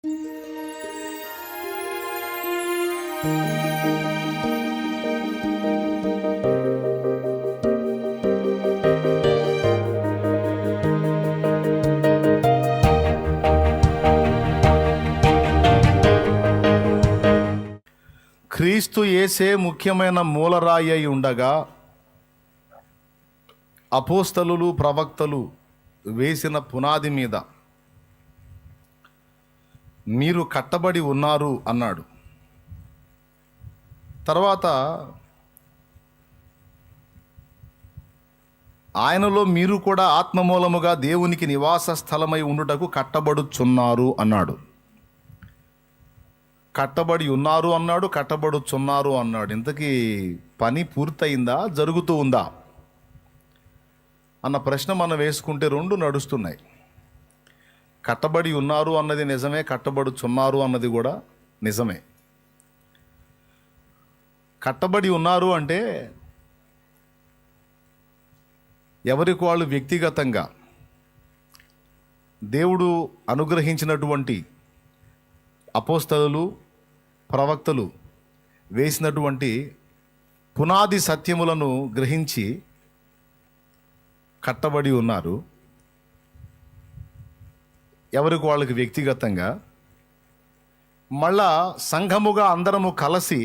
క్రీస్తు యేసే ముఖ్యమైన మూలరాయి అయి ఉండగా అపోస్తలులు ప్రవక్తలు వేసిన పునాది మీద మీరు కట్టబడి ఉన్నారు అన్నాడు. తర్వాత ఆయనలో మీరు కూడా ఆత్మమూలముగా దేవునికి నివాస స్థలమై ఉండుటకు కట్టబడుచున్నారు అన్నాడు. కట్టబడి ఉన్నారు అన్నాడు, కట్టబడుచున్నారు అన్నాడు. ఇంతకీ పని పూర్తయిందా, జరుగుతూ ఉందా అన్న ప్రశ్న మనం వేసుకుంటే రెండు నడుస్తున్నాయి. కట్టబడి ఉన్నారు అన్నది నిజమే, కట్టబడుచున్నారు అన్నది కూడా నిజమే. కట్టబడి ఉన్నారు అంటే ఎవరికి వాళ్ళు వ్యక్తిగతంగా దేవుడు అనుగ్రహించినటువంటి అపోస్తలులు ప్రవక్తలు వేసినటువంటి పునాది సత్యములను గ్రహించి కట్టబడి ఉన్నారు. ఎవరికి వాళ్ళకి వ్యక్తిగతంగా, మళ్ళా సంఘముగా అందరము కలిసి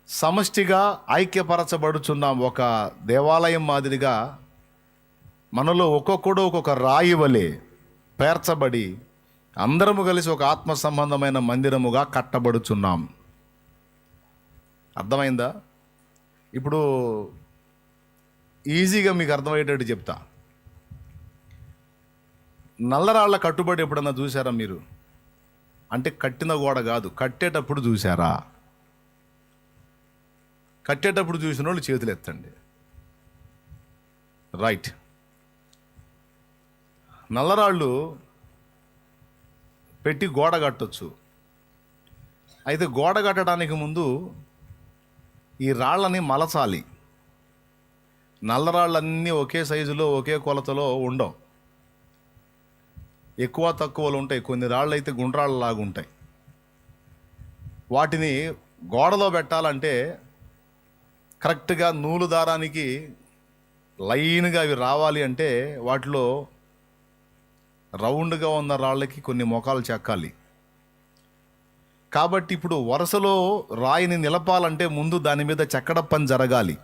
సమష్టిగా ఐక్యపరచబడుచున్నాం. ఒక దేవాలయం మాదిరిగా మనలో ఒక్కొక్కడు ఒక్కొక్క రాయి వలె పేర్చబడి అందరము కలిసి ఒక ఆత్మ సంబంధమైన మందిరముగా కట్టబడుచున్నాం. అర్థమైందా? ఇప్పుడు ఈజీగా మీకు అర్థమయ్యేటట్టు చెప్తా. నల్లరాళ్ల కట్టుబడి ఎప్పుడన్నా చూసారా మీరు? అంటే కట్టిన గోడ కాదు, కట్టేటప్పుడు చూసారా? కట్టేటప్పుడు చూసిన వాళ్ళు చేతులు ఎత్తండి. రైట్. నల్లరాళ్ళు పెట్టి గోడ కట్టొచ్చు. అయితే గోడ కట్టడానికి ముందు ఈ రాళ్ళని మలచాలి. నల్లరాళ్ళన్నీ ఒకే సైజులో ఒకే కొలతలో ఉండవు, ఎక్కువ తక్కువలు ఉంటాయి. కొన్ని రాళ్ళు అయితే గుండ్రాళ్ళలాగా ఉంటాయి. వాటిని గోడలో పెట్టాలంటే కరెక్ట్గా నూలు దారానికి లైన్గా అవి రావాలి అంటే వాటిలో రౌండ్గా ఉన్న రాళ్ళకి కొన్ని మొఖాలు చెక్కాలి. కాబట్టి ఇప్పుడు వరుసలో రాయిని నిలపాలంటే ముందు దాని మీద చెక్కడం పని జరగాలి.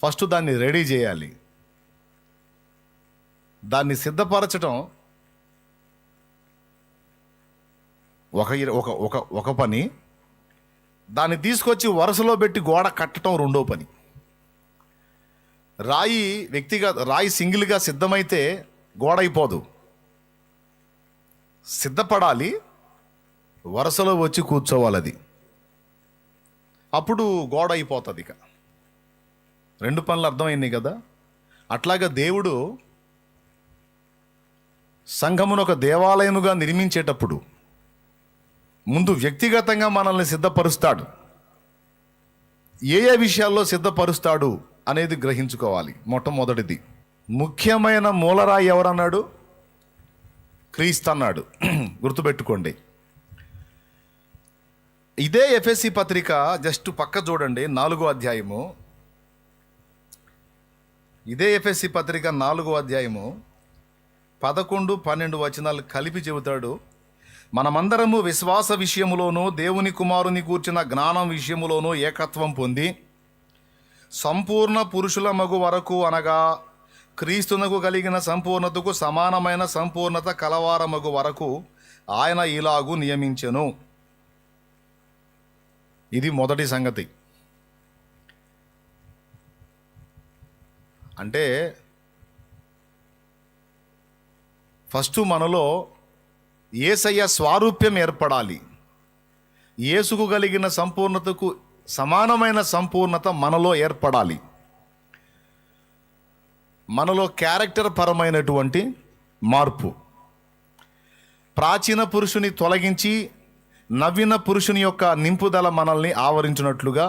ఫస్ట్ దాన్ని రెడీ చేయాలి. దాన్ని సిద్ధపరచడం ఒక పని, దాన్ని తీసుకొచ్చి వరుసలో పెట్టి గోడ కట్టడం రెండో పని. రాయి సింగిల్గా సిద్ధమైతే గోడ అయిపోదు, సిద్ధపడాలి, వరుసలో వచ్చి కూర్చోవాలి. అది అప్పుడు గోడ అయిపోతుంది. ఇక రెండు పనులు అర్థమైనాయి కదా. అట్లాగా దేవుడు సంఘమును ఒక దేవాలయముగా నిర్మించేటప్పుడు ముందు వ్యక్తిగతంగా మనల్ని సిద్ధపరుస్తాడు. ఏ ఏ విషయాల్లో సిద్ధపరుస్తాడు అనేది గ్రహించుకోవాలి. మొట్టమొదటిది, ముఖ్యమైన మూలరాయి ఎవరన్నాడు? క్రీస్తు అన్నాడు. గుర్తుపెట్టుకోండి. ఇదే ఎఫెసీ పత్రిక జస్ట్ పక్క చూడండి, 4వ అధ్యాయము. ఇదే ఎఫెసీ పత్రిక 4వ అధ్యాయము 11, 12 వచనాలు కలిపి చెబుతాడు. మనమందరము విశ్వాస విషయములోనూ దేవుని కుమారుని గూర్చిన జ్ఞానం విషయములోనూ ఏకత్వం పొంది సంపూర్ణ పురుషుల మగు వరకు, అనగా క్రీస్తునకు కలిగిన సంపూర్ణతకు సమానమైన సంపూర్ణత కలవారమగు వరకు ఆయన ఇలాగు నియమించెను. ఇది మొదటి సంగతి. అంటే ఫస్ట్ మనలో యేసయ్య స్వారూప్యం ఏర్పడాలి. యేసుకు కలిగిన సంపూర్ణతకు సమానమైన సంపూర్ణత మనలో ఏర్పడాలి. మనలో క్యారెక్టర్ పరమైనటువంటి మార్పు. ప్రాచీన పురుషుని తొలగించి నవీన పురుషుని యొక్క నింపుదల మనల్ని ఆవరించినట్లుగా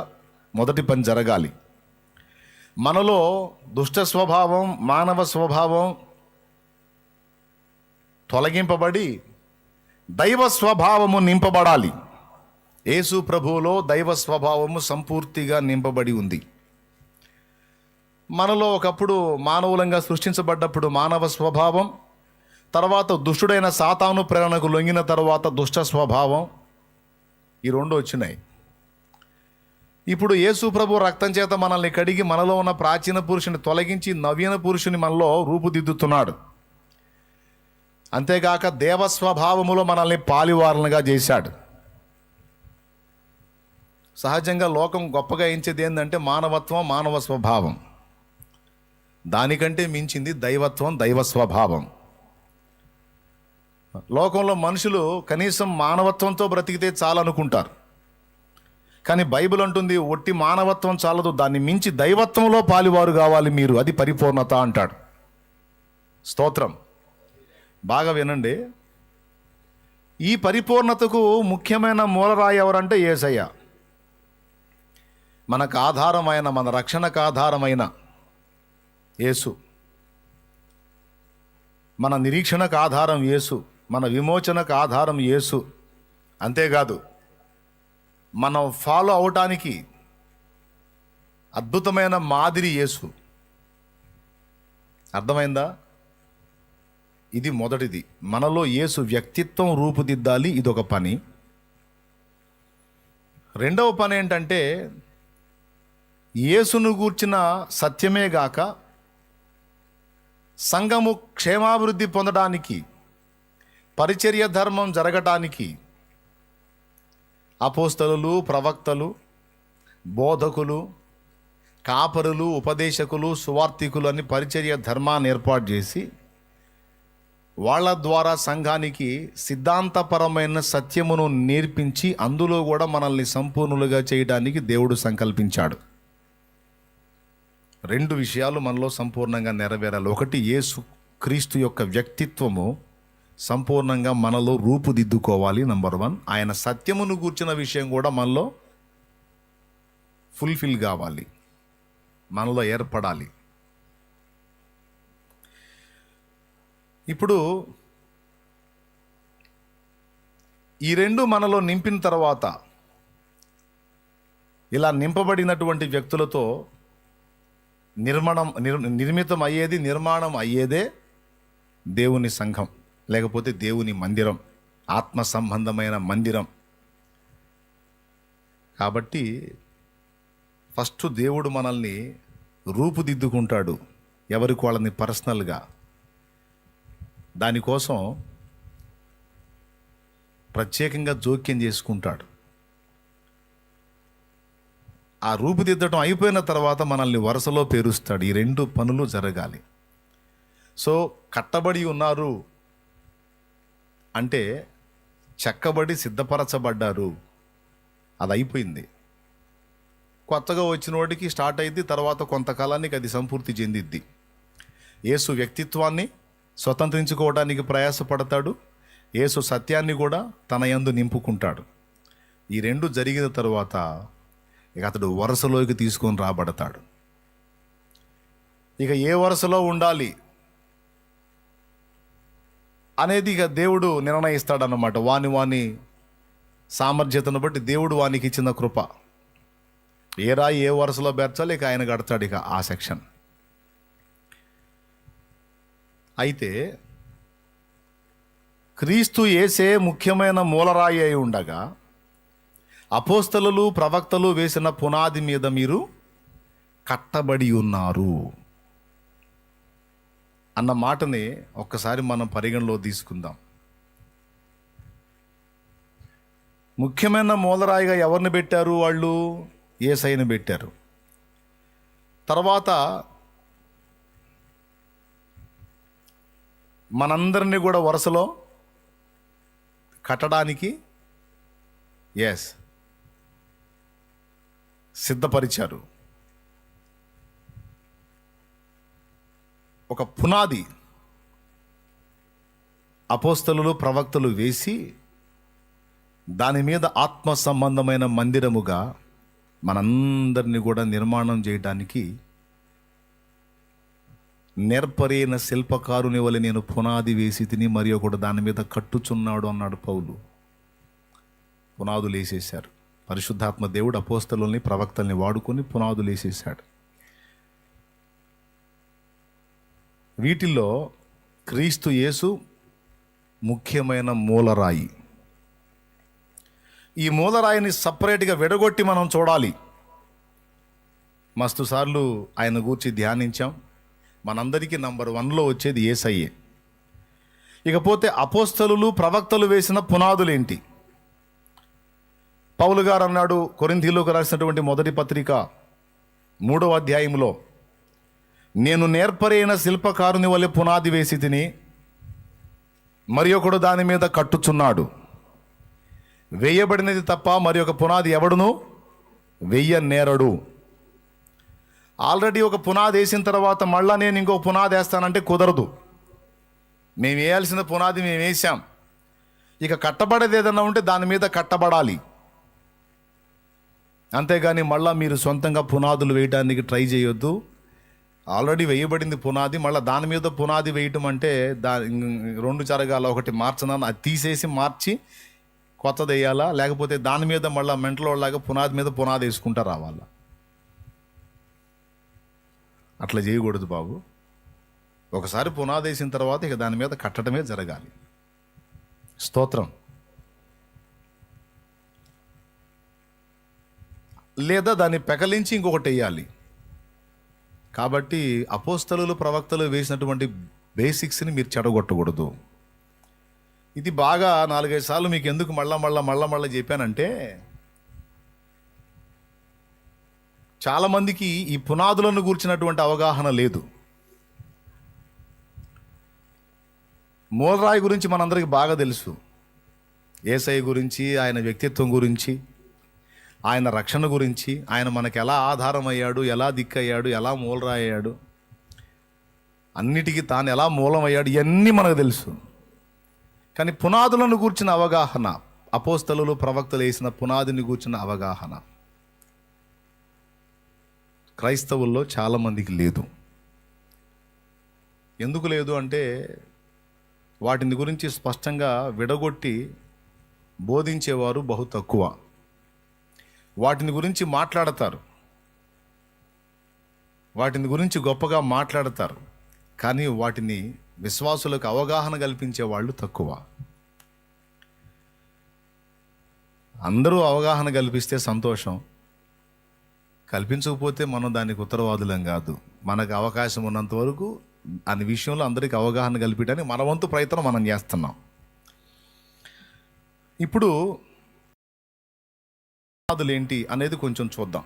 మొదటి పని జరగాలి. మనలో దుష్ట స్వభావం, మానవ స్వభావం తొలగింపబడి దైవ స్వభావము నింపబడాలి. యేసు ప్రభువులో దైవ స్వభావము సంపూర్తిగా నింపబడి ఉంది. మనలో ఒకప్పుడు మానవులంగా సృష్టించబడ్డప్పుడు మానవ స్వభావం, తర్వాత దుష్టుడైన సాతాను ప్రేరణకు లొంగిన తర్వాత దుష్ట స్వభావం, ఈ రెండు వచ్చినాయి. ఇప్పుడు యేసు ప్రభు రక్తం చేత మనల్ని కడిగి మనలో ఉన్న ప్రాచీన పురుషుని తొలగించి నవీన పురుషుని మనలో రూపుదిద్దుతున్నాడు. అంతేగాక దేవస్వభావములో మనల్ని పాలివారలుగా చేశాడు. సహజంగా లోకం గొప్పగా ఎంచేది ఏంటంటే మానవత్వం, మానవ స్వభావం. దానికంటే మించింది దైవత్వం, దైవ స్వభావం. లోకంలో మనుషులు కనీసం మానవత్వంతో బ్రతికితే చాలనుకుంటారు. కానీ బైబిల్ అంటుంది ఒట్టి మానవత్వం చాలదు, దాన్ని మించి దైవత్వంలో పాలివారు కావాలి మీరు, అది పరిపూర్ణత అంటాడు. స్తోత్రం. బాగా వినండి. ఈ పరిపూర్ణతకు ముఖ్యమైన మూలరాయి ఎవరంటే యేసయ్య. మనకు ఆధారమైన, మన రక్షణకు ఆధారమైన యేసు, మన నిరీక్షణకు ఆధారం యేసు, మన విమోచనకు ఆధారం యేసు. అంతేకాదు మనం ఫాలో అవటానికి అద్భుతమైన మాదిరి యేసు. అర్థమైందా? ఇది మొదటిది. మనలో యేసు వ్యక్తిత్వం రూపుదిద్దాలి, ఇదొక పని. రెండవ పని ఏంటంటే యేసును గూర్చిన సత్యమే గాక సంఘము క్షేమాభివృద్ధి పొందడానికి, పరిచర్య ధర్మం జరగటానికి అపోస్తలులు, ప్రవక్తలు, బోధకులు, కాపరులు, ఉపదేశకులు, సువార్థికులు అని పరిచర్య ధర్మాన్ని ఏర్పాటు చేసి వాళ్ళ ద్వారా సంఘానికి సిద్ధాంతపరమైన సత్యమును నేర్పించి అందులో కూడా మనల్ని సంపూర్ణులుగా చేయడానికి దేవుడు సంకల్పించాడు. రెండు విషయాలు మనలో సంపూర్ణంగా నెరవేరాలి. ఒకటి, యేసు క్రీస్తు యొక్క వ్యక్తిత్వము సంపూర్ణంగా మనలో రూపుదిద్దుకోవాలి. నంబర్ 1. ఆయన సత్యమును గూర్చిన విషయం కూడా మనలో ఫుల్ఫిల్ కావాలి, మనలో ఏర్పడాలి. ఇప్పుడు ఈ రెండు మనలో నింపిన తర్వాత ఇలా నింపబడినటువంటి వ్యక్తులతో నిర్మితం అయ్యేదే దేవుని సంఘం, లేకపోతే దేవుని మందిరం, ఆత్మ సంబంధమైన మందిరం. కాబట్టి ఫస్ట్ దేవుడు మనల్ని రూపుదిద్దుకుంటాడు, ఎవరికి వాళ్ళని పర్సనల్గా. దానికోసం ప్రత్యేకంగా జోక్యం చేసుకుంటాడు. ఆ రూపుదిద్దటం అయిపోయిన తర్వాత మనల్ని వరుసలో పేరుస్తాడు. ఈ రెండు పనులు జరగాలి. సో కట్టబడి ఉన్నారు అంటే చెక్కబడి సిద్ధపరచబడ్డారు, అది అయిపోయింది. కొత్తగా వచ్చిన వాటికి స్టార్ట్ అయింది, తర్వాత కొంతకాలానికి అది సంపూర్తి చెందిద్ది. యేసు వ్యక్తిత్వాన్ని స్వతంత్రించుకోవడానికి ప్రయాసపడతాడు, యేసు సత్యాన్ని కూడా తన యందు నింపుకుంటాడు. ఈ రెండు జరిగిన తర్వాత ఇక అతడు వరుసలోకి తీసుకొని రాబడతాడు. ఇక ఏ వరుసలో ఉండాలి అనేది ఇక దేవుడు నిర్ణయిస్తాడన్నమాట. వాని సామర్థ్యతను బట్టి దేవుడు వానికి ఇచ్చిన కృప, ఏ రాయి ఏ వరుసలో బెర్చాలి ఇక ఆయన కడతాడు ఇక ఆ సెక్షన్. అయితే క్రీస్తు యేసే ముఖ్యమైన మూలరాయి అయి ఉండగా అపోస్తలులు, ప్రవక్తలు వేసిన పునాది మీద మీరు కట్టబడి ఉన్నారు అన్న మాటని ఒక్కసారి మనం పరిగణలో తీసుకుందాం. ముఖ్యమైన మూలరాయిగా ఎవరిని పెట్టారు? వాళ్ళు యేసయ్యను పెట్టారు. తర్వాత మనందరినీ కూడా వరుసలో కట్టడానికి సిద్ధపరిచారు. ఒక పునాది అపోస్తలులు, ప్రవక్తలు వేసి దాని మీద ఆత్మ సంబంధమైన మందిరముగా మనందరినీ కూడా నిర్మాణం చేయడానికి నేర్పరైన శిల్పకారుని వలె నేను పునాది వేసి తిని మరి ఒకడు దాని మీద కట్టుచున్నాడు అన్నాడు పౌలు. పునాదులు వేసేశారు. పరిశుద్ధాత్మ దేవుడు అపోస్తలుల్ని ప్రవక్తల్ని వాడుకొని పునాదులు వేసేశాడు. వీటిల్లో క్రీస్తు యేసు ముఖ్యమైన మూలరాయి. ఈ మూలరాయిని సపరేట్గా విడగొట్టి మనం చూడాలి. మస్తు సార్లు ఆయన గూర్చి ధ్యానించాం. మనందరికీ నంబర్ 1లో వచ్చేది యేసయ్యే. ఇకపోతే అపోస్తలులు ప్రవక్తలు వేసిన పునాదులేంటి? పౌలు గారు అన్నాడు కొరింథీయులకు రాసినటువంటి మొదటి పత్రిక 3వ అధ్యాయంలో, నేను నేర్పరైన శిల్పకారుని వలె పునాది వేసి తిని మరి ఒకడు దాని మీద కట్టుచున్నాడు. వేయబడినది తప్ప మరి ఒక పునాది ఎవడును వెయ్యనేరడు. ఆల్రెడీ ఒక పునాది వేసిన తర్వాత మళ్ళా నేను ఇంకో పునాది వేస్తానంటే కుదరదు. మేము వేయాల్సిన పునాది మేము వేసాం. ఇక కట్టబడేది ఏదన్నా ఉంటే దాని మీద కట్టబడాలి. అంతేగాని మళ్ళీ మీరు సొంతంగా పునాదులు వేయడానికి ట్రై చేయొద్దు. ఆల్రెడీ వేయబడింది పునాది, మళ్ళీ దాని మీద పునాది వేయటం అంటే రెండు జరగాల. ఒకటి మార్చనా, అది తీసేసి మార్చి కొత్తది వేయాలా, లేకపోతే దాని మీద మళ్ళీ మెంటలోలాగా పునాది మీద పునాది వేసుకుంటా రావాలా. అట్లా చేయకూడదు బాబు. ఒకసారి పునాది వేసిన తర్వాత ఇక దాని మీద కట్టడమే జరగాలి. స్తోత్రం. లేదా దాన్ని పెకలించి ఇంకొకటి వేయాలి. కాబట్టి అపోస్తలులు ప్రవక్తలు వేసినటువంటి బేసిక్స్ని మీరు చెడగొట్టకూడదు. ఇది బాగా 4-5 సార్లు మీకు ఎందుకు మళ్ళా చెప్పానంటే, చాలామందికి ఈ పునాదులను గూర్చినటువంటి అవగాహన లేదు. మూలరాయి గురించి మనందరికీ బాగా తెలుసు. యేసయ్య గురించి, ఆయన వ్యక్తిత్వం గురించి, ఆయన రక్షణ గురించి, ఆయన మనకు ఎలా ఆధారం అయ్యాడు, ఎలా దిక్కయ్యాడు, ఎలా మూలరాయ్యాడు, అన్నిటికీ తాను ఎలా మూలం అయ్యాడు, ఇవన్నీ మనకు తెలుసు. కానీ పునాదులను గూర్చిన అవగాహన, అపోస్తలులు ప్రవక్తలు వేసిన పునాదిని గూర్చిన అవగాహన క్రైస్తవుల్లో చాలామందికి లేదు. ఎందుకు లేదు అంటే, వాటిని గురించి స్పష్టంగా విడగొట్టి బోధించేవారు బహు తక్కువ. వాటిని గురించి మాట్లాడతారు, వాటిని గురించి గొప్పగా మాట్లాడతారు, కానీ వాటిని విశ్వాసులకు అవగాహన కల్పించే వాళ్ళు తక్కువ. అందరూ అవగాహన కల్పిస్తే సంతోషం, కల్పించకపోతే మనం దానికి ఉత్తరవాదులం కాదు. మనకు అవకాశం ఉన్నంత వరకు అనే విషయంలో అందరికీ అవగాహన కల్పించడానికి మన వంతు ప్రయత్నం మనం చేస్తున్నాం. ఇప్పుడు పునాదులు ఏంటి అనేది కొంచెం చూద్దాం.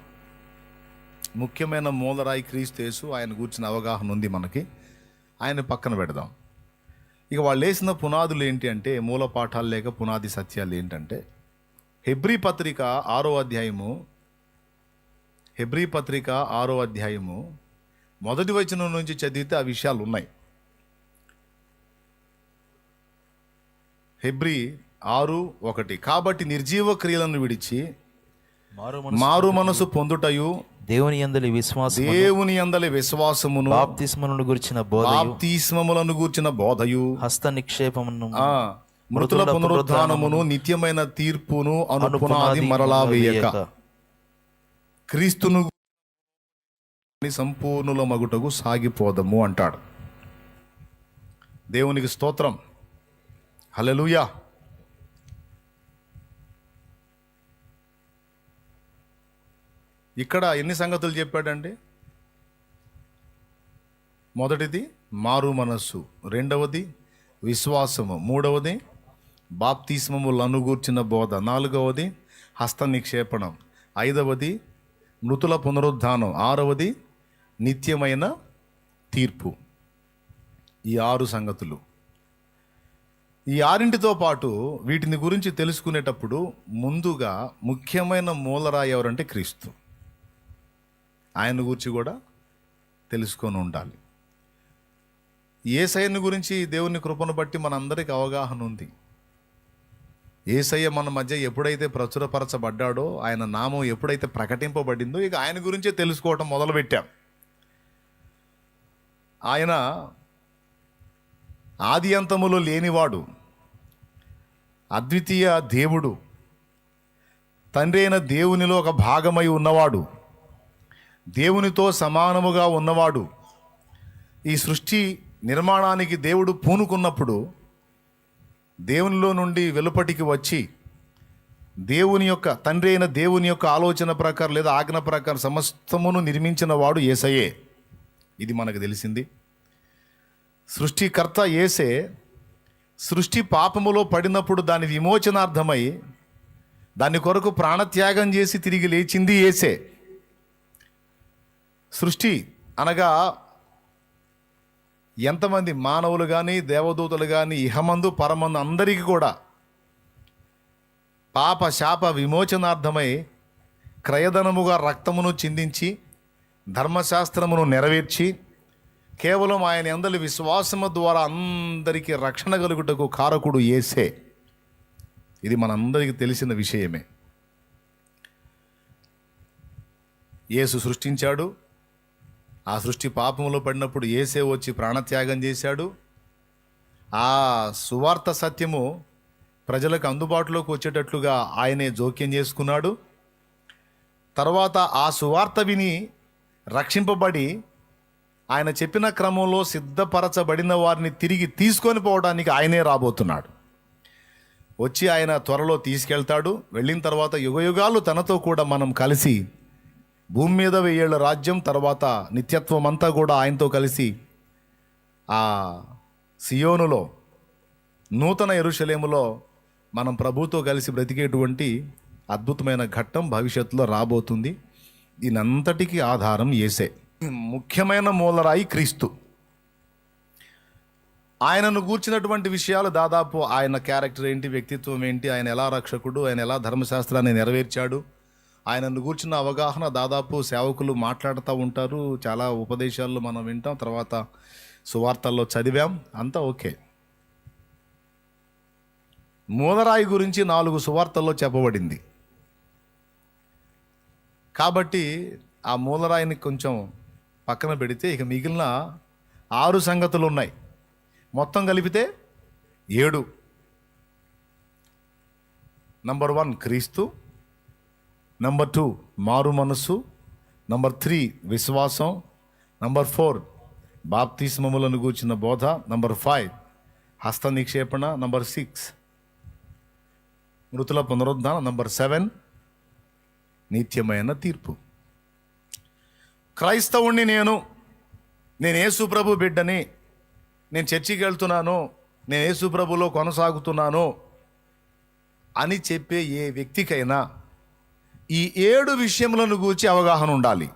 ముఖ్యమైన మూలరాయి క్రీస్తు యేసు, ఆయన గూర్చిన అవగాహన ఉంది మనకి. ఆయన పక్కన పెడదాం. ఇక వాళ్ళు వేసిన పునాదులు ఏంటి అంటే, మూల పాఠాలు లేక పునాది సత్యాలు ఏంటంటే, హెబ్రీ పత్రిక 6వ అధ్యాయము మొదటి వచనం నుంచి చదివితే ఆ విషయాలు ఉన్నాయి. హెబ్రీ 6:1, కాబట్టి నిర్జీవ క్రియలను విడిచి మారు మనసు పొందుటయు దేవుని యందలి విశ్వాసమును బాప్తిస్మములను గూర్చిన బోధయు హస్త నిక్షేపమును మృతుల పునరుద్ధానమును నిత్యమైన తీర్పును అనుపునాది మరలా వేయక క్రీస్తును సంపూర్ణుల మగుటకు సాగిపోదము అంటాడు. దేవునికి స్తోత్రం. హల్లెలూయా. ఇక్కడ ఎన్ని సంగతులు చెప్పాడండి? మొదటిది మారు మనస్సు, రెండవది విశ్వాసము, మూడవది బాప్తిస్మములను గూర్చిన బోధ, నాలుగవది హస్త నిక్షేపణం, ఐదవది మృతుల పునరుద్ధానం, ఆరవది నిత్యమైన తీర్పు. ఈ 6 సంగతులు. ఈ 6ంటితో పాటు వీటిని గురించి తెలుసుకునేటప్పుడు ముందుగా ముఖ్యమైన మూలరాయి ఎవరంటే క్రీస్తు. ఆయన గురించి కూడా తెలుసుకొని ఉండాలి. యేసయ్యను గురించి దేవుని కృపను బట్టి మనందరికీ అవగాహన ఉంది. యేసయ్య మన మధ్య ఎప్పుడైతే ప్రచురపరచబడ్డాడో, ఆయన నామం ఎప్పుడైతే ప్రకటింపబడిందో, ఇక ఆయన గురించే తెలుసుకోవటం మొదలుపెట్టాం. ఆయన ఆది అంతములో లేనివాడు, అద్వితీయ దేవుడు, తండ్రి అయిన దేవునిలో ఒక భాగమై ఉన్నవాడు, దేవునితో సమానముగా ఉన్నవాడు. ఈ సృష్టి నిర్మాణానికి దేవుడు పూనుకున్నప్పుడు దేవునిలో నుండి వెలుపటికి వచ్చి దేవుని యొక్క తండ్రి అయిన దేవుని యొక్క ఆలోచన ప్రకారం లేదా ఆజ్ఞ ప్రకారం సమస్తమును నిర్మించిన వాడు యేసయ్యే. ఇది మనకు తెలిసింది. సృష్టికర్త యేసే సృష్టి పాపములో పడినప్పుడు దాని విమోచనార్థమై దాని కొరకు ప్రాణత్యాగం చేసి తిరిగి లేచింది యేసే. సృష్టి అనగా ఎంతమంది మానవులు కానీ దేవదూతలు కానీ ఇహమందు పరమందు అందరికీ కూడా పాప శాప విమోచనార్థమై క్రయధనముగా రక్తమును చిందించి ధర్మశాస్త్రమును నెరవేర్చి కేవలం ఆయన యందలి విశ్వాసము ద్వారా అందరికీ రక్షణ కలుగుటకు కారకుడు యేసే. ఇది మనందరికీ తెలిసిన విషయమే. యేసు సృష్టించాడు. ఆ సృష్టి పాపములో పడినప్పుడు యేసే వచ్చి ప్రాణత్యాగం చేశాడు. ఆ సువార్త సత్యము ప్రజలకు అందుబాటులోకి వచ్చేటట్లుగా ఆయనే జోక్యం చేసుకున్నాడు. తర్వాత ఆ సువార్త విని రక్షింపబడి ఆయన చెప్పిన క్రమంలో సిద్ధపరచబడిన వారిని తిరిగి తీసుకొని పోవడానికి ఆయనే రాబోతున్నాడు. వచ్చి ఆయన త్వరలో తీసుకెళ్తాడు. వెళ్ళిన తర్వాత యుగయుగాలు తనతో కూడా మనం కలిసి భూమి మీద 1000 ఏళ్ల రాజ్యం, తర్వాత నిత్యత్వం అంతా కూడా ఆయనతో కలిసి ఆ సియోనులో నూతన యెరూషలేములో మనం ప్రభుతో కలిసి బ్రతికేటువంటి అద్భుతమైన ఘట్టం భవిష్యత్తులో రాబోతుంది. దీనంతటికీ ఆధారం యేసే. ముఖ్యమైన మూలరాయి క్రీస్తు. ఆయనను గూర్చినటువంటి విషయాలు దాదాపు ఆయన క్యారెక్టర్ ఏంటి, వ్యక్తిత్వం ఏంటి, ఆయన ఎలా రక్షకుడు, ఆయన ఎలా ధర్మశాస్త్రాన్ని నెరవేర్చాడు, ఆయనను గూర్చిన అవగాహన దాదాపు సేవకులు మాట్లాడుతూ ఉంటారు. చాలా ఉపదేశాల్లో మనం వింటాం, తర్వాత సువార్తల్లో చదివాం, అంతా ఓకే. మూలరాయి గురించి 4 సువార్తల్లో చెప్పబడింది. కాబట్టి ఆ మూలరాయిని కొంచెం పక్కన పెడితే ఇక మిగిలిన 6 సంగతులు ఉన్నాయి. మొత్తం కలిపితే 7. నంబర్ 1 క్రీస్తు, నంబర్ 2 మారు మనస్సు, నంబర్ 3 విశ్వాసం, నంబర్ 4 బాప్తిస్మములను గూర్చిన బోధ, నంబర్ 5 హస్త నిక్షేపణ, నంబర్ 6 మృతుల పునరుద్ధానం, నంబర్ 7 నిత్యమైన తీర్పు. క్రైస్తవుణ్ణి నేను యేసు ప్రభు బిడ్డని, నేను చర్చికి వెళ్తున్నాను, నేను యేసు ప్రభులో కొనసాగుతున్నాను అని చెప్పే ఏ వ్యక్తికైనా ఈ 7 విషయములను గూర్చి అవగాహన ఉండాలి.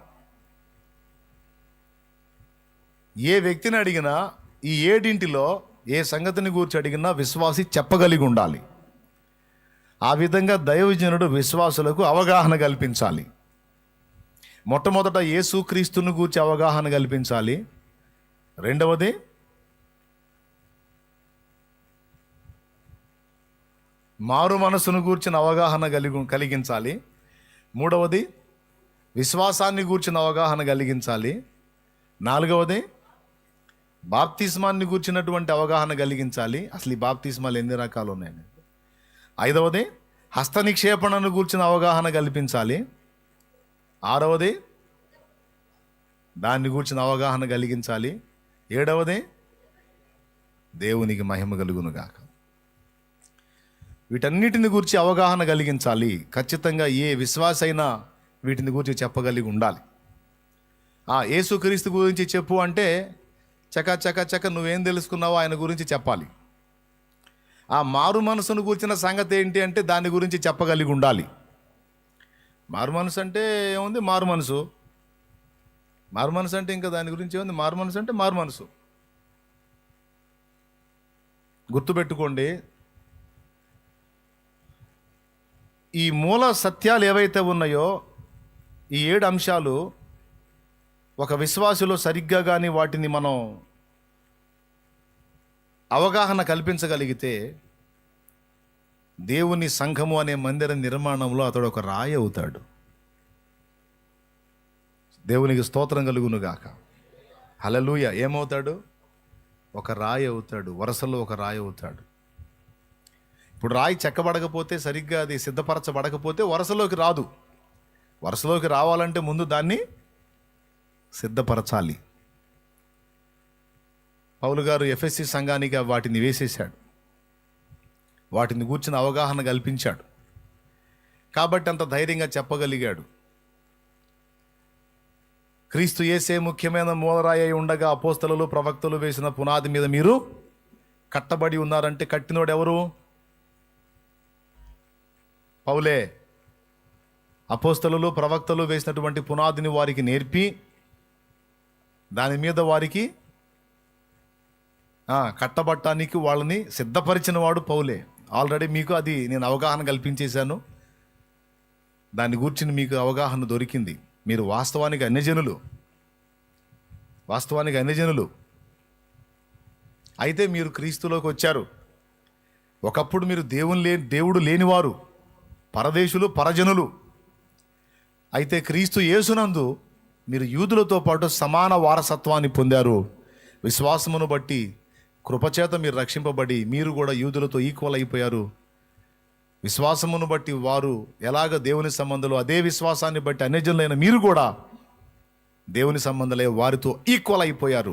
ఏ వ్యక్తిని అడిగినా ఈ 7 ఏ సంగతిని గూర్చి అడిగినా విశ్వాసి చెప్పగలిగి ఉండాలి. ఆ విధంగా దైవజనుడు విశ్వాసులకు అవగాహన కల్పించాలి. మొట్టమొదట యేసుక్రీస్తును గూర్చి అవగాహన కల్పించాలి. రెండవది మారు మనసును గూర్చిన అవగాహన కలిగించాలి. మూడవది విశ్వాసాన్ని గూర్చిన అవగాహన కలిగించాలి. 4వది బాప్తిస్మాన్ని గూర్చినటువంటి అవగాహన కలిగించాలి. అసలు ఈ బాప్తిస్మాలు ఎన్ని రకాలు ఉన్నాయని. 5వది హస్త నిక్షేపణను గూర్చిన అవగాహన కల్పించాలి. 6వది దాన్ని గూర్చిన అవగాహన కలిగించాలి. 7వది దేవునికి మహిమ కలుగునుగాక. వీటన్నిటిని గురించి అవగాహన కలిగించాలి. ఖచ్చితంగా ఏ విశ్వాసైనా వీటిని గురించి చెప్పగలిగి ఉండాలి. యేసుక్రీస్తు గురించి చెప్పు అంటే చక నువ్వేం తెలుసుకున్నావో ఆయన గురించి చెప్పాలి. ఆ మారు మనసును కూర్చిన సంగతి ఏంటి అంటే దాని గురించి చెప్పగలిగి ఉండాలి. మారు మనసు అంటే ఏముంది, మారు మనసు అంటే ఇంకా దాని గురించి ఏముంది, మారు మనసు అంటే మారు మనసు. గుర్తుపెట్టుకోండి, ఈ మూల సత్యాలు ఏవైతే ఉన్నాయో ఈ 7 అంశాలు ఒక విశ్వాసులో సరిగ్గా కానీ వాటిని మనం అవగాహన కల్పించగలిగితే దేవుని సంఘము అనే మందిర నిర్మాణంలో అతడు ఒక రాయి అవుతాడు. దేవునికి స్తోత్రం కలుగునుగాక. హల్లెలూయా. ఏమవుతాడు? ఒక రాయి అవుతాడు, వరసలో ఒక రాయి అవుతాడు. ఇప్పుడు రాయి చెక్కబడకపోతే, సరిగ్గా అది సిద్ధపరచబడకపోతే వరసలోకి రాదు. వరసలోకి రావాలంటే ముందు దాన్ని సిద్ధపరచాలి. పౌలు గారు ఎఫెసీ సంఘానికి వాటిని వేసేశాడు, వాటిని గూర్చిన అవగాహన కల్పించాడు. కాబట్టి అంత ధైర్యంగా చెప్పగలిగాడు. క్రీస్తు యేసే ముఖ్యమైన మూలరాయి అయి ఉండగా అపోస్తలులు ప్రవక్తలు వేసిన పునాది మీద మీరు కట్టబడి ఉన్నారంటే కట్టినోడు ఎవరు? పౌలే. అపోస్తలులు ప్రవక్తలు వేసినటువంటి పునాదిని వారికి నేర్పి దాని మీద వారికి కట్టబట్టానికి వాళ్ళని సిద్ధపరిచిన వాడు పౌలే. ఆల్రెడీ మీకు అది నేను అవగాహన కల్పించేశాను, దాని గురించి మీకు అవగాహన దొరికింది. మీరు వాస్తవానికి అన్యజనులు అయితే మీరు క్రీస్తులోకి వచ్చారు. ఒకప్పుడు మీరు దేవుడు లేనివారు, పరదేశులు, పరజనులు. అయితే క్రీస్తు యేసునందు మీరు యూదులతో పాటు సమాన వారసత్వాన్ని పొందారు. విశ్వాసమును బట్టి కృపచేత మీరు రక్షింపబడి మీరు కూడా యూదులతో ఈక్వల్ అయిపోయారు. విశ్వాసమును బట్టి వారు ఎలాగ దేవుని సంబంధంలో, అదే విశ్వాసాన్ని బట్టి అన్యజనులైన మీరు కూడా దేవుని సంబంధంలో వారితో ఈక్వల్ అయిపోయారు.